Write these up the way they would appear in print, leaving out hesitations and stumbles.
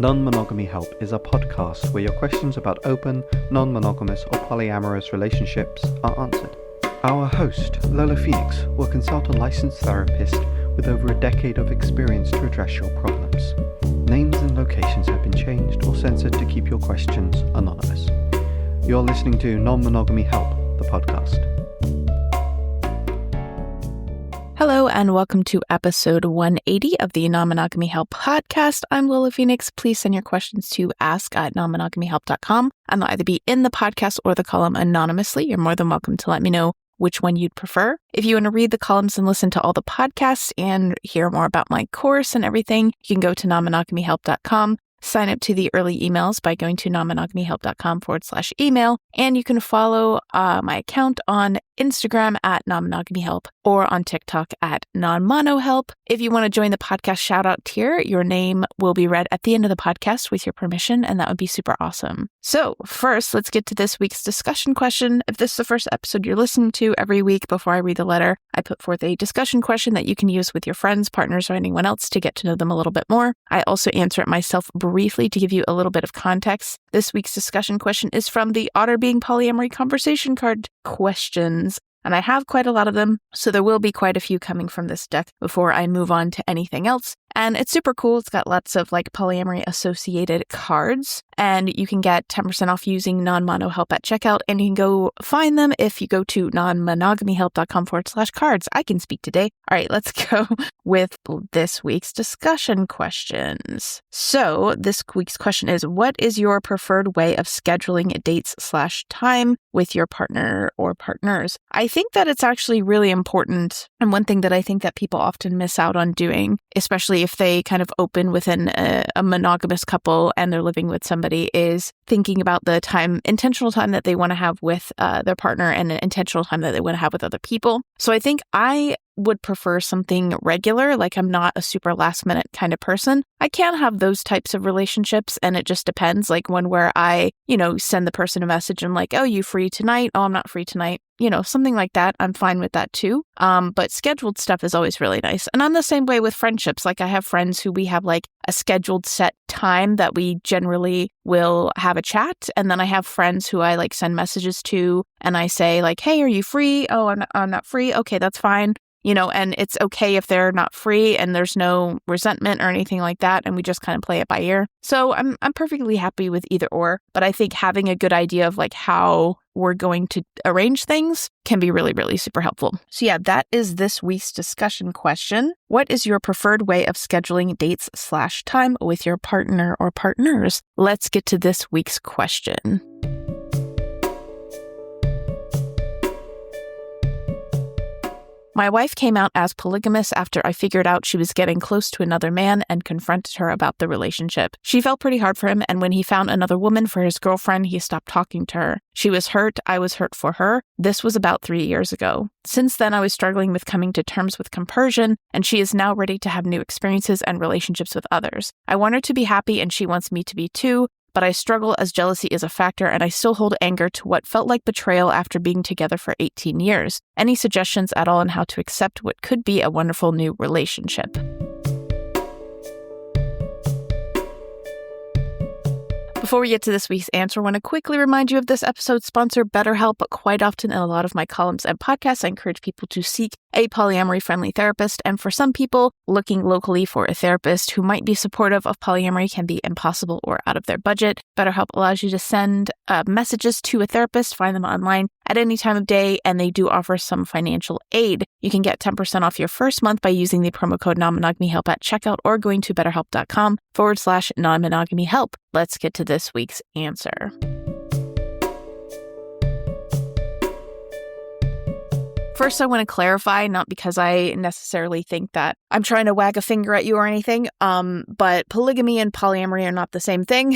Non-Monogamy Help is a podcast where your questions about open, non-monogamous or polyamorous relationships are answered. Our host, Lola Phoenix, will consult a licensed therapist with over a decade of experience to address your problems. Names and locations have been changed or censored to keep your questions anonymous. You're listening to Non-Monogamy Help, the podcast. Hello and welcome to episode 180 of the Non-Monogamy Help podcast. I'm Lola Phoenix. Please send your questions to ask@nonmonogamyhelp.com and they'll either be in the podcast or the column anonymously. You're more than welcome to let me know which one you'd prefer. If you want to read the columns and listen to all the podcasts and hear more about my course and everything, you can go to nonmonogamyhelp.com. Sign up to the early emails by going to nonmonogamyhelp.com/email. And you can follow my account on Instagram at nonmonogamyhelp or on TikTok at nonmonohelp. If you want to join the podcast shout out tier, your name will be read at the end of the podcast with your permission, and that would be super awesome. So first, let's get to this week's discussion question. If this is the first episode you're listening to, every week before I read the letter, I put forth a discussion question that you can use with your friends, partners, or anyone else to get to know them a little bit more. I also answer it myself briefly to give you a little bit of context. This week's discussion question is from the Otter Being Polyamory conversation card questions, and I have quite a lot of them, so there will be quite a few coming from this deck before I move on to anything else. And it's super cool. It's got lots of polyamory associated cards, and you can get 10% off using non-mono help at checkout, and you can go find them if you go to nonmonogamyhelp.com/cards. I can speak today. All right, let's go with this week's discussion questions. So this week's question is, what is your preferred way of scheduling dates/time with your partner or partners? I think that it's actually really important. And one thing that I think that people often miss out on doing, especially if they kind of open within a monogamous couple and they're living with somebody, is thinking about the intentional time that they want to have with their partner and an intentional time that they want to have with other people. So I think I would prefer something regular. I'm not a super last minute kind of person. I can have those types of relationships, and it just depends. One where I, send the person a message and I'm like, oh, you free tonight? Oh, I'm not free tonight. Something like that. I'm fine with that too. But scheduled stuff is always really nice. And I'm the same way with friendships. I have friends who we have a scheduled set time that we generally will have a chat. And then I have friends who I send messages to and I say hey, are you free? Oh, I'm not free. Okay, that's fine. And it's okay if they're not free and there's no resentment or anything like that. And we just kind of play it by ear. So I'm perfectly happy with either or. But I think having a good idea of how we're going to arrange things can be really, really super helpful. So yeah, that is this week's discussion question. What is your preferred way of scheduling dates/time with your partner or partners? Let's get to this week's question. My wife came out as polygamous after I figured out she was getting close to another man and confronted her about the relationship. She felt pretty hard for him, and when he found another woman for his girlfriend, he stopped talking to her. She was hurt. I was hurt for her. This was about 3 years ago. Since then, I was struggling with coming to terms with compersion, and she is now ready to have new experiences and relationships with others. I want her to be happy, and she wants me to be too, but I struggle as jealousy is a factor, and I still hold anger to what felt like betrayal after being together for 18 years. Any suggestions at all on how to accept what could be a wonderful new relationship? Before we get to this week's answer, I want to quickly remind you of this episode's sponsor, BetterHelp. Quite often in a lot of my columns and podcasts, I encourage people to seek a polyamory-friendly therapist. And for some people, looking locally for a therapist who might be supportive of polyamory can be impossible or out of their budget. BetterHelp allows you to send messages to a therapist, find them online at any time of day, and they do offer some financial aid. You can get 10% off your first month by using the promo code Non-Monogamy-Help at checkout or going to betterhelp.com/non-monogamy-help. Let's get to this week's answer. First, I want to clarify, not because I necessarily think that I'm trying to wag a finger at you or anything, but polygamy and polyamory are not the same thing.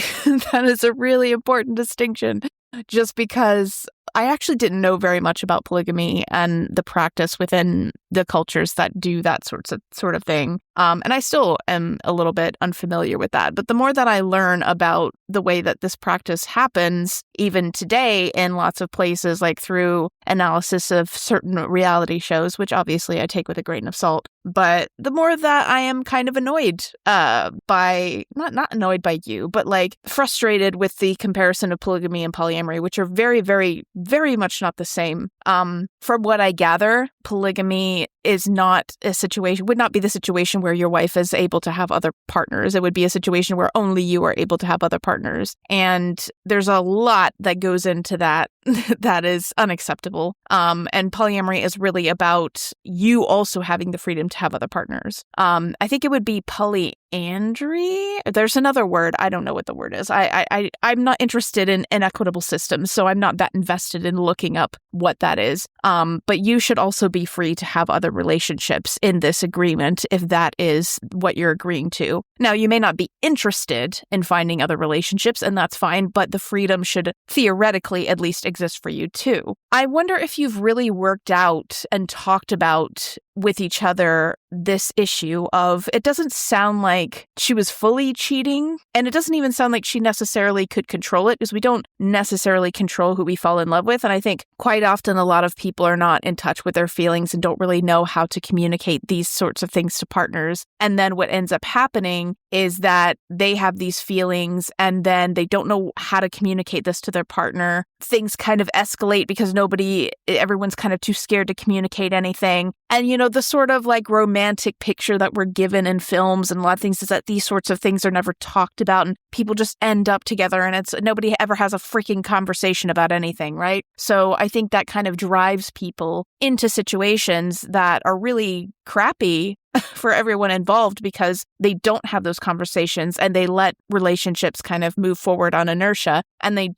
That is a really important distinction. Just because I actually didn't know very much about polygamy and the practice within the cultures that do that sort of thing. And I still am a little bit unfamiliar with that. But the more that I learn about the way that this practice happens, even today in lots of places, like through analysis of certain reality shows, which obviously I take with a grain of salt, but the more that I am kind of annoyed by, not annoyed by you, but like frustrated with the comparison of polygamy and polyamory, which are very, very, very much not the same. From what I gather, polygamy is not a situation, would not be the situation where your wife is able to have other partners. It would be a situation where only you are able to have other partners. And there's a lot that goes into that that is unacceptable. And polyamory is really about you also having the freedom to have other partners. I think it would be polyandry. There's another word. I don't know what the word is. I'm not interested in equitable systems, so I'm not that invested in looking up what that is. But you should also be free to have other relationships in this agreement if that is what you're agreeing to. Now, you may not be interested in finding other relationships, and that's fine, but the freedom should theoretically at least exist for you too. I wonder if you've really worked out and talked about with each other this issue of, it doesn't sound like she was fully cheating, and it doesn't even sound like she necessarily could control it, because we don't necessarily control who we fall in love with. And I think quite often a lot of people are not in touch with their feelings and don't really know how to communicate these sorts of things to partners. And then what ends up happening is that they have these feelings and then they don't know how to communicate this to their partner. Things kind of escalate because everyone's kind of too scared to communicate anything. And, the sort of like romantic picture that we're given in films and a lot of things is that these sorts of things are never talked about and people just end up together and nobody ever has a freaking conversation about anything, right? So I think that kind of drives people into situations that are really crappy for everyone involved because they don't have those conversations and they let relationships kind of move forward on inertia, and they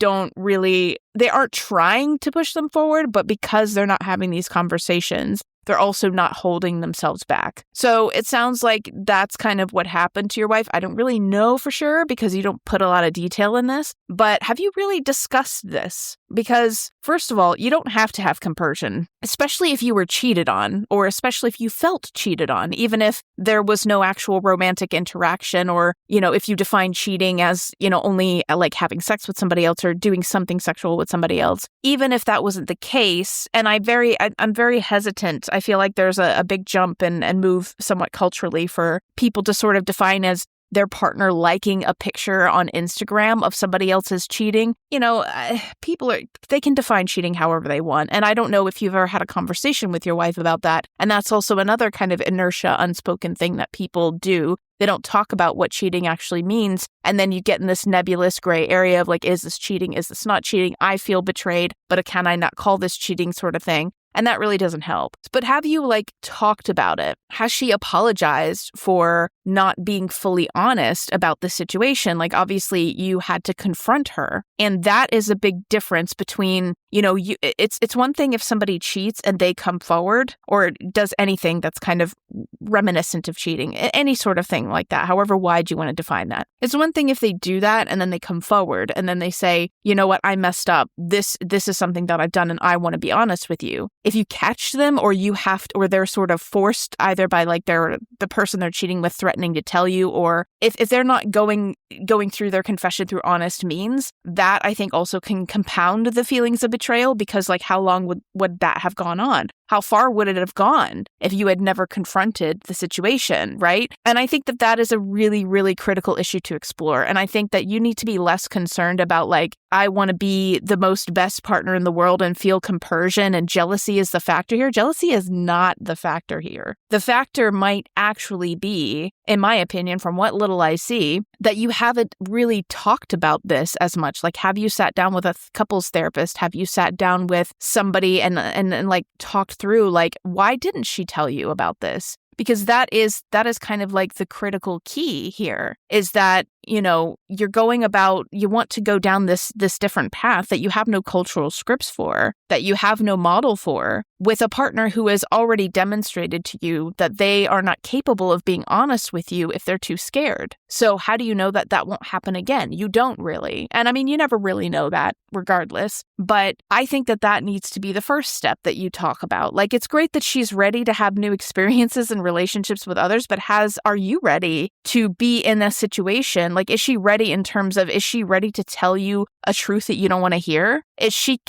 aren't trying to push them forward, but because they're not having these conversations, they're also not holding themselves back. So it sounds like that's kind of what happened to your wife. I don't really know for sure because you don't put a lot of detail in this, but have you really discussed this? Because first of all, you don't have to have compersion, especially if you were cheated on, or especially if you felt cheated on, even if there was no actual romantic interaction, or, if you define cheating as, only like having sex with somebody else or doing something sexual with somebody else. Even if that wasn't the case, and I'm very hesitant. I feel like there's a big jump and move somewhat culturally for people to sort of define as their partner liking a picture on Instagram of somebody else's cheating. They can define cheating however they want. And I don't know if you've ever had a conversation with your wife about that. And that's also another kind of inertia, unspoken thing that people do. They don't talk about what cheating actually means. And then you get in this nebulous gray area of like, is this cheating? Is this not cheating? I feel betrayed, but can I not call this cheating sort of thing? And that really doesn't help. But have you talked about it? Has she apologized for not being fully honest about the situation? Obviously you had to confront her. And that is a big difference between, it's one thing if somebody cheats and they come forward or does anything that's kind of reminiscent of cheating, any sort of thing like that, however wide you want to define that. It's one thing if they do that and then they come forward and then they say, you know what, I messed up. This is something that I've done and I want to be honest with you. If you catch them or or they're sort of forced either by the person they're cheating with threatening to tell you, or if they're not going through their confession through honest means, that I think also can compound the feelings of betrayal, because how long would that have gone on? How far would it have gone if you had never confronted the situation, right? And I think that is a really, really critical issue to explore. And I think that you need to be less concerned about I want to be the most best partner in the world and feel compersion and jealousy is the factor here. Jealousy is not the factor here. The factor might actually be, in my opinion, from what little I see, that you haven't really talked about this as much. Have you sat down with a couples therapist? Have you sat down with somebody and talked through why didn't she tell you about this? Because that is kind of the critical key here, is that you're going about, you want to go down this different path that you have no cultural scripts for, that you have no model for, with a partner who has already demonstrated to you that they are not capable of being honest with you if they're too scared. So how do you know that that won't happen again? You don't really. And I mean, you never really know that regardless. But I think that that needs to be the first step that you talk about. Like, it's great that she's ready to have new experiences and relationships with others, but are you ready to be in a situation? Like, is she ready in terms of, is she ready to tell you a truth that you don't want to hear? Is she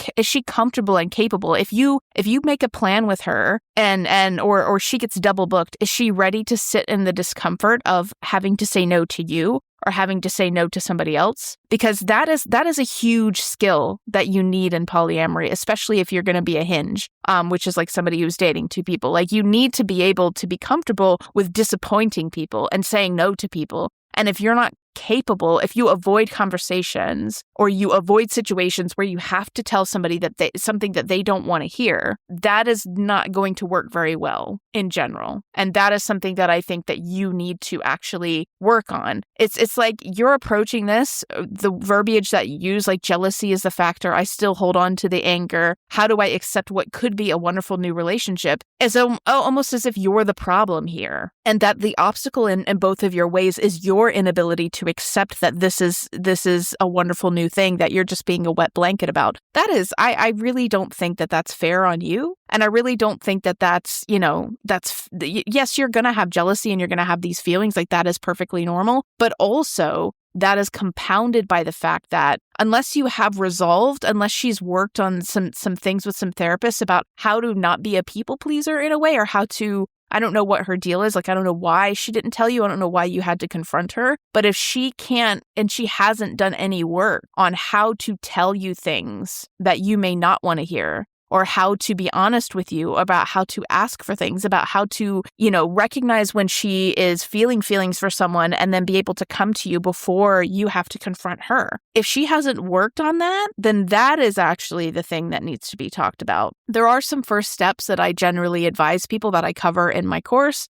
comfortable and capable? If you make a plan with her or she gets double booked, is she ready to sit in the discomfort of having to say no to you or having to say no to somebody else? Because that is a huge skill that you need in polyamory, especially if you're going to be a hinge, which is like somebody who's dating two people. Like, you need to be able to be comfortable with disappointing people and saying no to people. And if you're not capable, if you avoid conversations or you avoid situations where you have to tell somebody something that they don't want to hear, that is not going to work very well in general. And that is something that I think that you need to actually work on. It's like you're approaching this, the verbiage that you use, like jealousy is the factor. I still hold on to the anger. How do I accept what could be a wonderful new relationship? As almost as if you're the problem here, and that the obstacle in both of your ways is your inability to accept that this is a wonderful new thing that you're just being a wet blanket about. That is, I really don't think that that's fair on you. And I really don't think that that's, yes, you're going to have jealousy and you're going to have these feelings, like that is perfectly normal. But also that is compounded by the fact that unless you have resolved, unless she's worked on some things with some therapists about how to not be a people pleaser in a way, or how to, I don't know what her deal is. Like, I don't know why she didn't tell you. I don't know why you had to confront her. But if she can't, and she hasn't done any work on how to tell you things that you may not want to hear, or how to be honest with you about how to ask for things, about how to, recognize when she is feeling feelings for someone and then be able to come to you before you have to confront her. If she hasn't worked on that, then that is actually the thing that needs to be talked about. There are some first steps that I generally advise people that I cover in my course,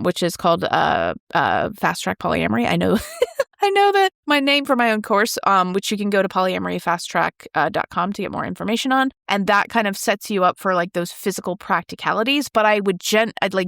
which is called Fast Track Polyamory. I know I know that my name for my own course, which you can go to polyamoryfasttrack.com to get more information on. And that kind of sets you up for like those physical practicalities. But I'd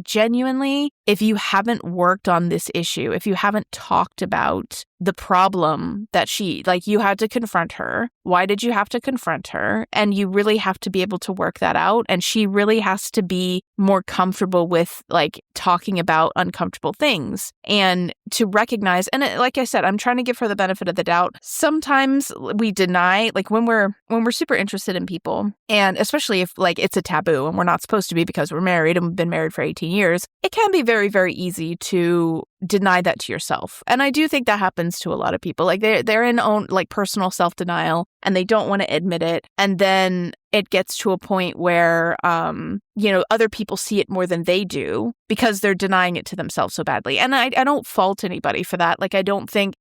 genuinely, if you haven't worked on this issue, if you haven't talked about the problem that you had to confront her. Why did you have to confront her? And you really have to be able to work that out. And she really has to be more comfortable with like talking about uncomfortable things and to recognize. And like I said, I'm trying to give her the benefit of the doubt. Sometimes we deny, like when we're super interested in people, and especially if like it's a taboo and we're not supposed to be because we're married and we've been married for 18 years, it can be very, very easy to deny that to yourself. And I do think that happens to a lot of people. Like they're in own like personal self-denial and they don't want to admit it. And then it gets to a point where, other people see it more than they do because they're denying it to themselves so badly. And I don't fault anybody for that. Like, I don't think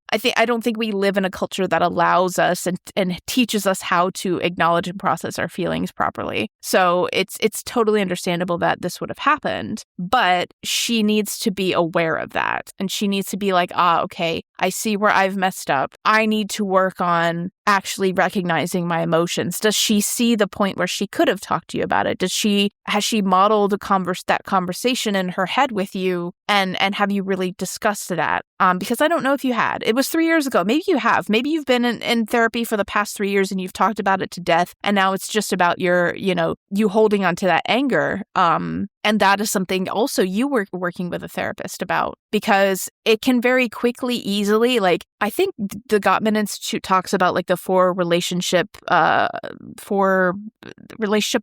we live in a culture that allows us and teaches us how to acknowledge and process our feelings properly. So it's totally understandable that this would have happened, but she needs to be aware of that. And she needs to be like, okay, I see where I've messed up. I need to work on actually recognizing my emotions. Does she see the point where she could have talked to you about it? Has she modeled that conversation in her head with you? And have you really discussed that? Because I don't know if you had. It was 3 years ago. Maybe you have. Maybe you've been in therapy for the past 3 years and you've talked about it to death. And now it's just about you holding on to that anger. And that is something also you were working with a therapist about, because it can very quickly, easily, like I think the Gottman Institute talks about like the four relationship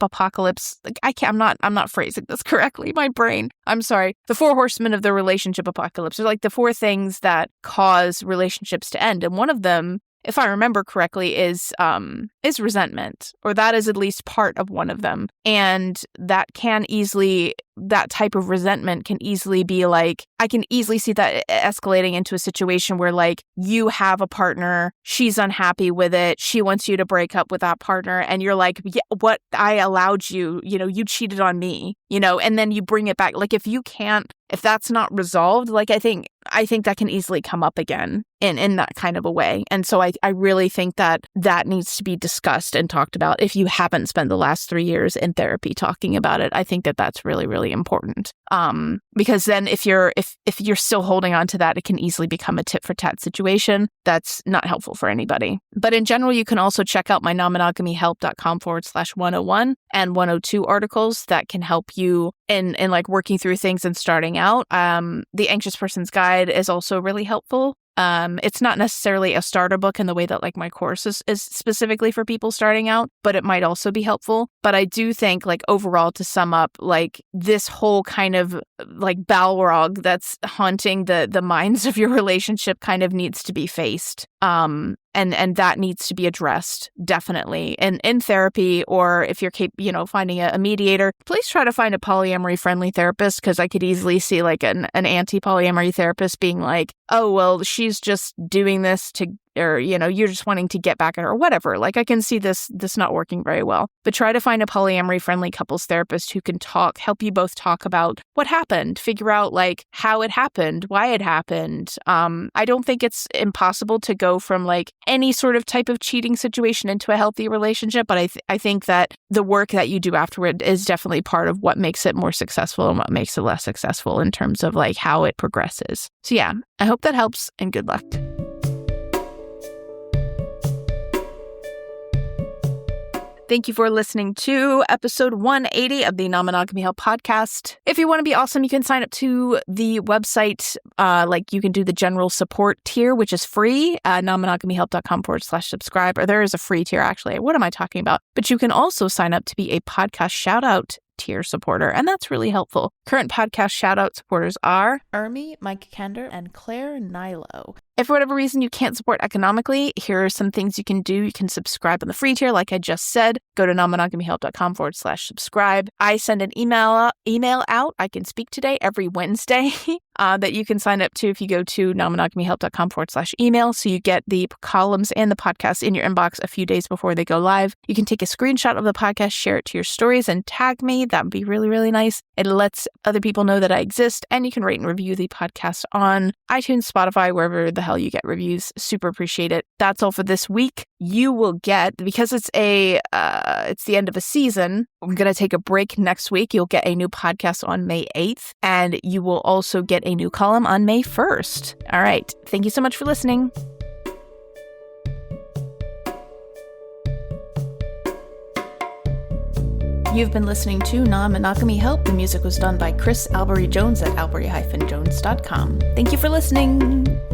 apocalypse. Like I'm not phrasing this correctly. My brain. I'm sorry. The four horsemen of the relationship apocalypse are like the four things that cause relationships to end. And one of them, if I remember correctly, is resentment, or that is at least part of one of them. And that can easily that type of resentment can easily be like, I can easily see that escalating into a situation where like you have a partner, she's unhappy with it, she wants you to break up with that partner, and you're like, yeah, what, I allowed you, you cheated on me, and then you bring it back. Like if that's not resolved, like I think that can easily come up again in that kind of a way. And so I really think that needs to be discussed and talked about. If you haven't spent the last 3 years in therapy talking about it, I think that that's really, really important. Because then if you're still holding on to that, it can easily become a tit-for-tat situation. That's not helpful for anybody. But in general, you can also check out my nonmonogamyhelp.com/101 and 102 articles that can help you in like working through things and starting out. The Anxious Person's Guide is also really helpful. It's not necessarily a starter book in the way that like my course is specifically for people starting out, but it might also be helpful. But I do think like overall, to sum up, like this whole kind of like Balrog that's haunting the minds of your relationship kind of needs to be faced. And that needs to be addressed, definitely. And in therapy, or if you're finding a mediator, please try to find a polyamory friendly therapist, because I could easily see like an anti-polyamory therapist being like, oh, well, she's just doing this to, or, you're just wanting to get back at her or whatever. Like I can see this not working very well. But try to find a polyamory friendly couples therapist who can help you both talk about what happened, figure out like how it happened, why it happened. I don't think it's impossible to go from like any sort of type of cheating situation into a healthy relationship. But I think that the work that you do afterward is definitely part of what makes it more successful and what makes it less successful in terms of like how it progresses. So yeah, I hope that helps, and good luck. Thank you for listening to episode 180 of the Non-Monogamy Help podcast. If you want to be awesome, you can sign up to the website. You can do the general support tier, which is free, nonmonogamyhelp.com/subscribe. Or there is a free tier, actually. What am I talking about? But you can also sign up to be a podcast shout out tier supporter, and that's really helpful. Current podcast shout out supporters are Ermi, Mike Kander, and Claire Nilo. If for whatever reason you can't support economically, here are some things you can do. You can subscribe on the free tier, like I just said. Go to nonmonogamyhelp.com/subscribe. I send an email out, I Can Speak Today, every Wednesday that you can sign up to if you go to nonmonogamyhelp.com/email. So you get the columns and the podcast in your inbox a few days before they go live. You can take a screenshot of the podcast, share it to your stories, and tag me. That would be really, really nice. It lets other people know that I exist, and you can rate and review the podcast on iTunes, Spotify, wherever the hell you get reviews. Super appreciate it. That's all for this week. You will get, because it's the end of a season, I'm going to take a break next week. You'll get a new podcast on May 8th, and you will also get a new column on May 1st. All right. Thank you so much for listening. You've been listening to Non-Monogamy Help. The music was done by Chris Albury Jones at albury-jones.com. Thank you for listening.